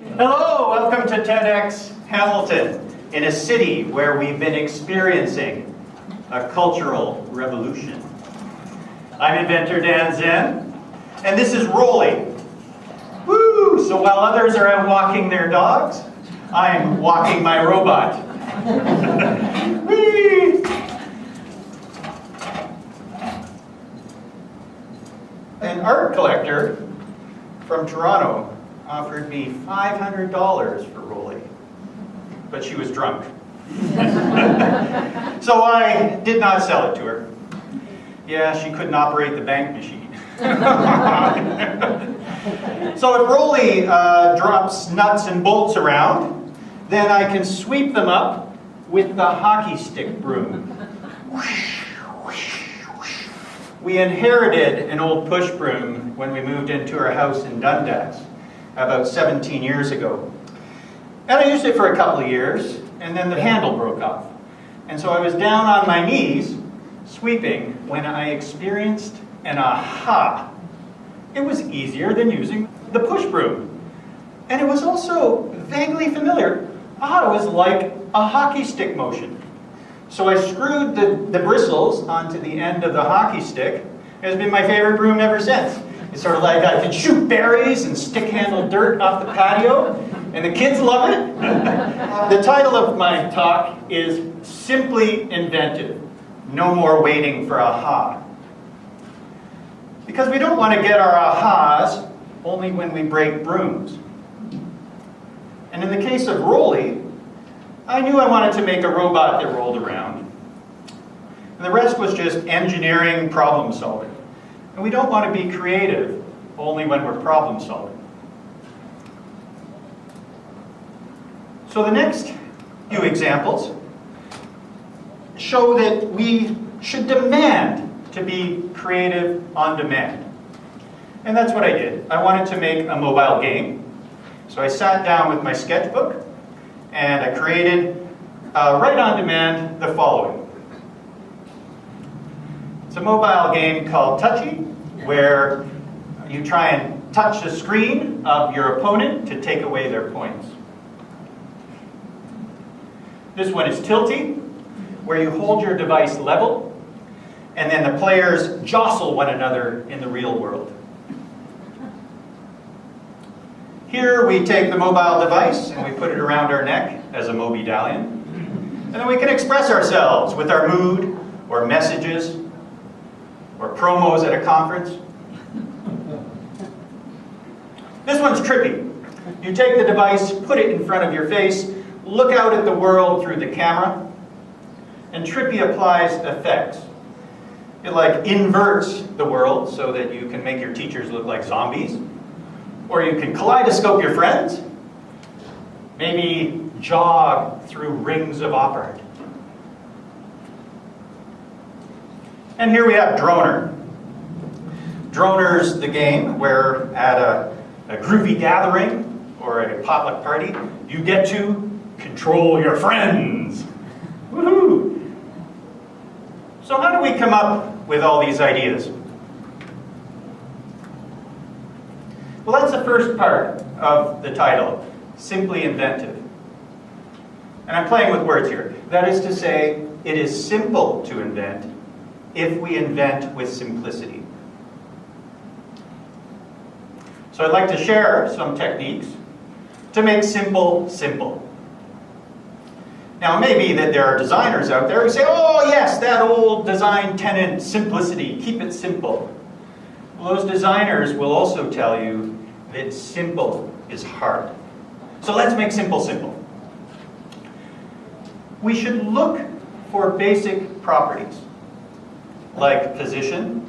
Hello, welcome to TEDx Hamilton, in a city where we've been experiencing a cultural revolution. I'm Inventor Dan Zen, and this is Rolly. Woo! So while others are out walking their dogs, I'm walking my robot. Whee! An art collector from Toronto offered me $500 for Rolly, but she was drunk. So I did not sell it to her. Yeah, she couldn't operate the bank machine. So if Rolly drops nuts and bolts around, then I can sweep them up with the hockey stick broom. We inherited an old push broom when we moved into our house in Dundas about 17 years ago. And I used it for a couple of years, and then the handle broke off. And so I was down on my knees, sweeping, when I experienced an aha. It was easier than using the push broom. And it was also vaguely familiar. It was like a hockey stick motion. So I screwed the bristles onto the end of the hockey stick. It has been my favorite broom ever since. It's sort of like I can shoot berries and stick-handle dirt off the patio, and the kids love it. The title of my talk is Simply Inventive. No more waiting for aha. Because we don't want to get our ahas only when we break brooms. And in the case of Rolly, I knew I wanted to make a robot that rolled around. And the rest was just engineering problem solving. And we don't want to be creative only when we're problem solving. So the next few examples show that we should demand to be creative on demand. And that's what I did. I wanted to make a mobile game. So I sat down with my sketchbook and I created, right on demand, the following. It's a mobile game called Touchy, where you try and touch the screen of your opponent to take away their points. This one is Tilty, where you hold your device level, and then the players jostle one another in the real world. Here we take the mobile device and we put it around our neck as a Mobidalian. And then we can express ourselves with our mood, or messages, or promos at a conference. This one's Trippy. You take the device, put it in front of your face, look out at the world through the camera, and Trippy applies effects. It like inverts the world so that you can make your teachers look like zombies. Or you can kaleidoscope your friends. Maybe jog through rings of opera. And here we have Droner. Droner's the game where at a groovy gathering or a potluck party, you get to control your friends. Woohoo! So how do we come up with all these ideas? Well, that's the first part of the title, Simply Inventive. And I'm playing with words here. That is to say, it is simple to invent if we invent with simplicity. So I'd like to share some techniques to make simple, simple. Now, it may be that there are designers out there who say, oh yes, that old design tenet, simplicity, keep it simple. Well, those designers will also tell you that simple is hard. So let's make simple simple. We should look for basic properties like position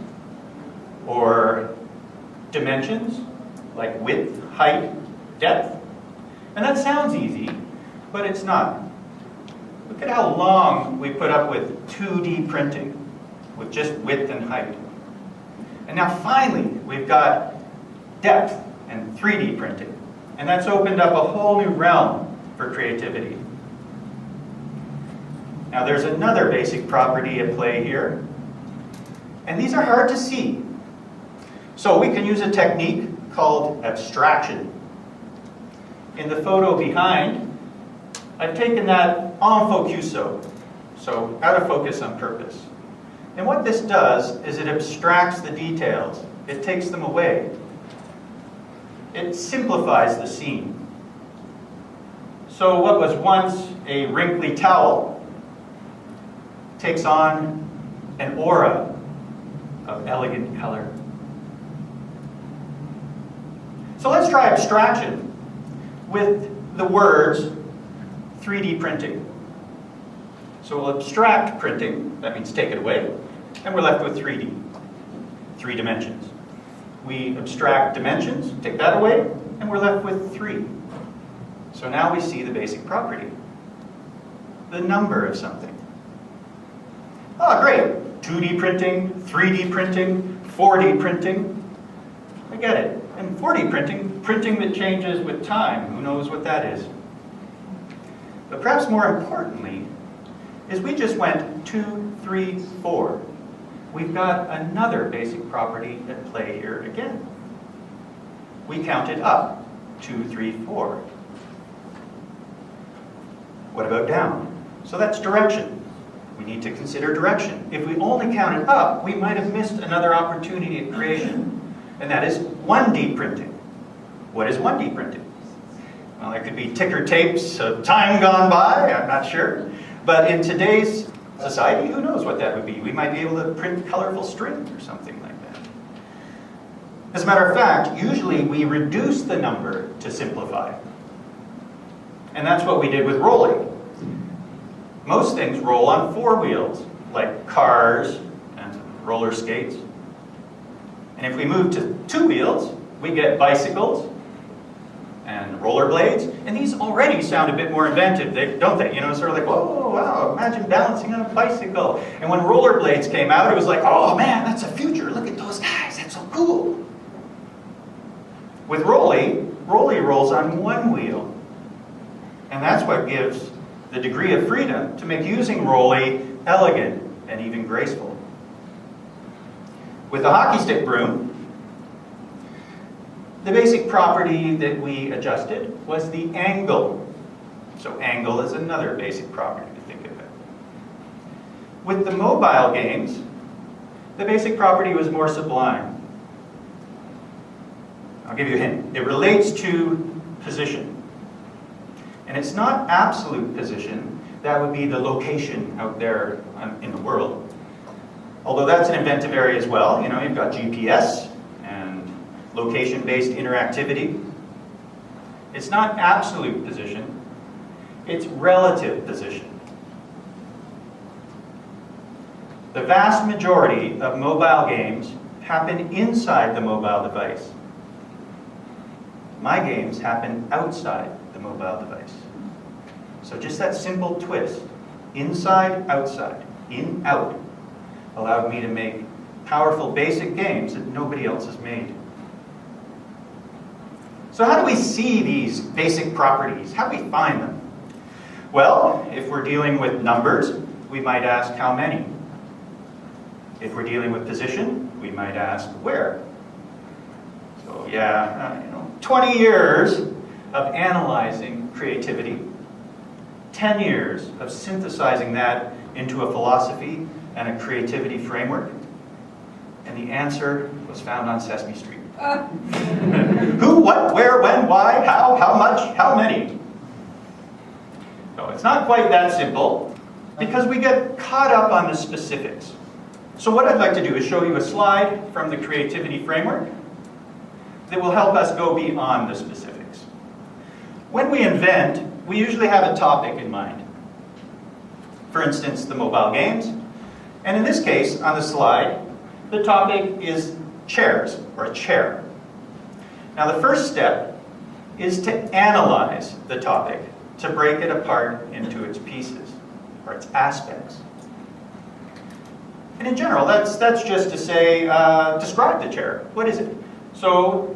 or dimensions like width, height, depth. And that sounds easy, but it's not. Look at how long we put up with 2D printing with just width and height. And now finally, we've got depth and 3D printing. And that's opened up a whole new realm for creativity. Now there's another basic property at play here. And these are hard to see. So we can use a technique called abstraction. in the photo behind, I've taken that en focuso, so out of focus on purpose. And what this does is it abstracts the details. It takes them away. It simplifies the scene. So what was once a wrinkly towel takes on an aura of elegant color. So let's try abstraction with the words 3D printing. So we'll abstract printing, that means take it away, and we're left with 3D, 3 dimensions. We abstract dimensions, take that away, and we're left with 3. So now we see the basic property, the number of something. Oh, great. 2D printing, 3D printing, 4D printing. I get it. And 4D printing, printing that changes with time. Who knows what that is? But perhaps more importantly, is we just went 2, 3, 4. We've got another basic property at play here again. We counted up, 2, 3, 4. What about down? So that's direction. We need to consider direction. If we only counted up, we might have missed another opportunity at creation, and that is 1D printing. What is 1D printing? Well, it could be ticker tapes of time gone by, I'm not sure. But in today's society, who knows what that would be? We might be able to print colorful string or something like that. As a matter of fact, usually we reduce the number to simplify. And that's what we did with rolling. Most things roll on 4 wheels, like cars and roller skates. And if we move to 2 wheels, we get bicycles and rollerblades, and these already sound a bit more inventive, don't they? You know, sort of like, oh, wow, imagine balancing on a bicycle. And when rollerblades came out, it was like, oh man, that's a future, look at those guys, that's so cool. With Rolly rolls on 1 wheel, and that's what gives the degree of freedom to make using Rolly elegant and even graceful. With the hockey stick broom, the basic property that we adjusted was the angle. So angle is another basic property to think about. With the mobile games, the basic property was more sublime. I'll give you a hint. It relates to position. And it's not absolute position. That would be the location out there in the world. Although that's an inventive area as well. You know, you've got GPS and location-based interactivity. It's not absolute position. It's relative position. The vast majority of mobile games happen inside the mobile device. My games happen outside the mobile device. So just that simple twist, inside, outside, in, out, allowed me to make powerful basic games that nobody else has made. So how do we see these basic properties? How do we find them? Well, if we're dealing with numbers, we might ask how many. If we're dealing with position, we might ask where. So yeah, 20 years of analyzing creativity, 10 years of synthesizing that into a philosophy and a creativity framework, and the answer was found on Sesame Street. Who, what, where, when, why, how much, how many? So it's not quite that simple, because we get caught up on the specifics. So what I'd like to do is show you a slide from the creativity framework that will help us go beyond the specifics. When we invent, we usually have a topic in mind. For instance, the mobile games. And in this case, on the slide, the topic is chairs, or a chair. Now the first step is to analyze the topic, to break it apart into its pieces, or its aspects. And in general, that's just to say, describe the chair. What is it? So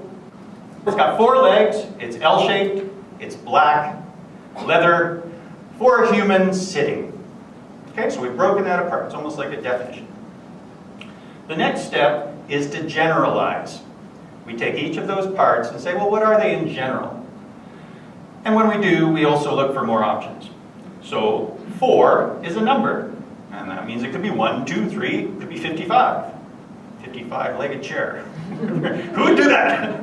it's got 4 legs, it's L-shaped, it's black, leather, for humans sitting. Okay, so we've broken that apart. It's almost like a definition. The next step is to generalize. We take each of those parts and say, well, what are they in general? And when we do, we also look for more options. So 4 is a number, and that means it could be 1, 2, 3, it could be 55. 55-legged chair. Who would do that?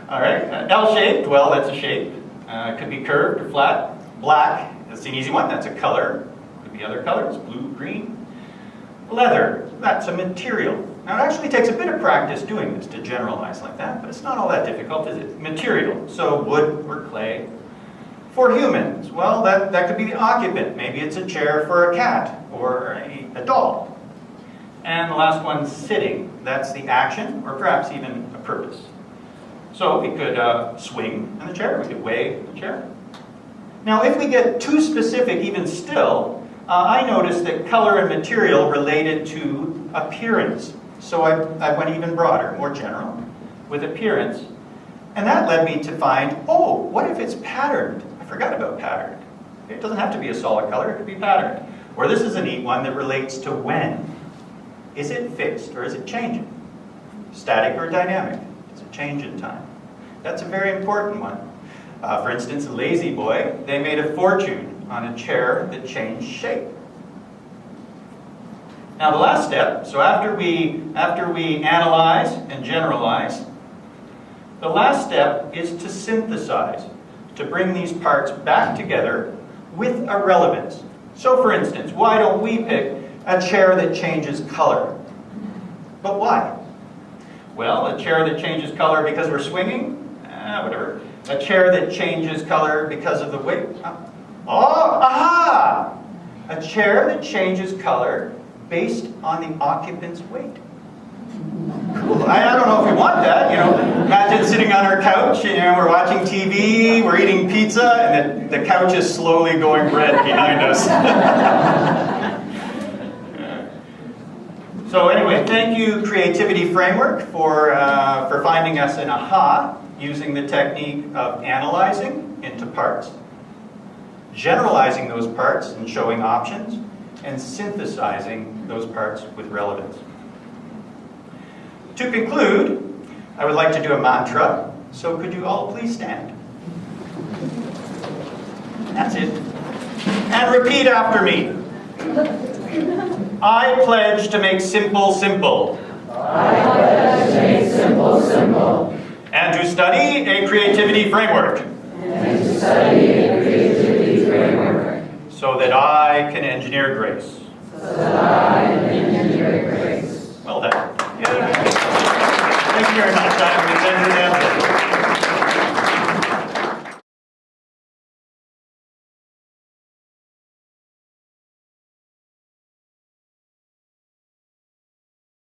All right, L-shaped, well, that's a shape. It could be curved or flat. Black, that's an easy one, that's a color. Could be other colors, blue, green. Leather, that's a material. Now it actually takes a bit of practice doing this to generalize like that, but it's not all that difficult, is it? Material, so wood or clay. For humans, well, that could be the occupant. Maybe it's a chair for a cat or a doll. And the last one, sitting. That's the action, or perhaps even a purpose. So we could swing in the chair, we could wave the chair. Now if we get too specific even still, I noticed that color and material related to appearance. So I went even broader, more general, with appearance. And that led me to find, oh, what if it's patterned? I forgot about patterned. It doesn't have to be a solid color, it could be patterned. Or this is a neat one that relates to when. Is it fixed or is it changing? Static or dynamic? Does it change in time? That's a very important one. For instance, a lazy boy, they made a fortune on a chair that changed shape. Now the last step, so after we analyze and generalize, the last step is to synthesize, to bring these parts back together with a relevance. So for instance, why don't we pick a chair that changes color? But why? Well, a chair that changes color because we're swinging? Whatever. A chair that changes color because of the weight? Aha! A chair that changes color based on the occupant's weight. Cool. I don't know if we want that, Imagine sitting on our couch, we're watching TV, we're eating pizza, and the couch is slowly going red behind us. So anyway, thank you, Creativity Framework, for finding us an aha using the technique of analyzing into parts, generalizing those parts and showing options, and synthesizing those parts with relevance. To conclude, I would like to do a mantra, so could you all please stand? That's it. And repeat after me. I pledge to make simple simple. I pledge to make simple simple. And to study a creativity framework. And to study a creativity framework. So that I can engineer grace.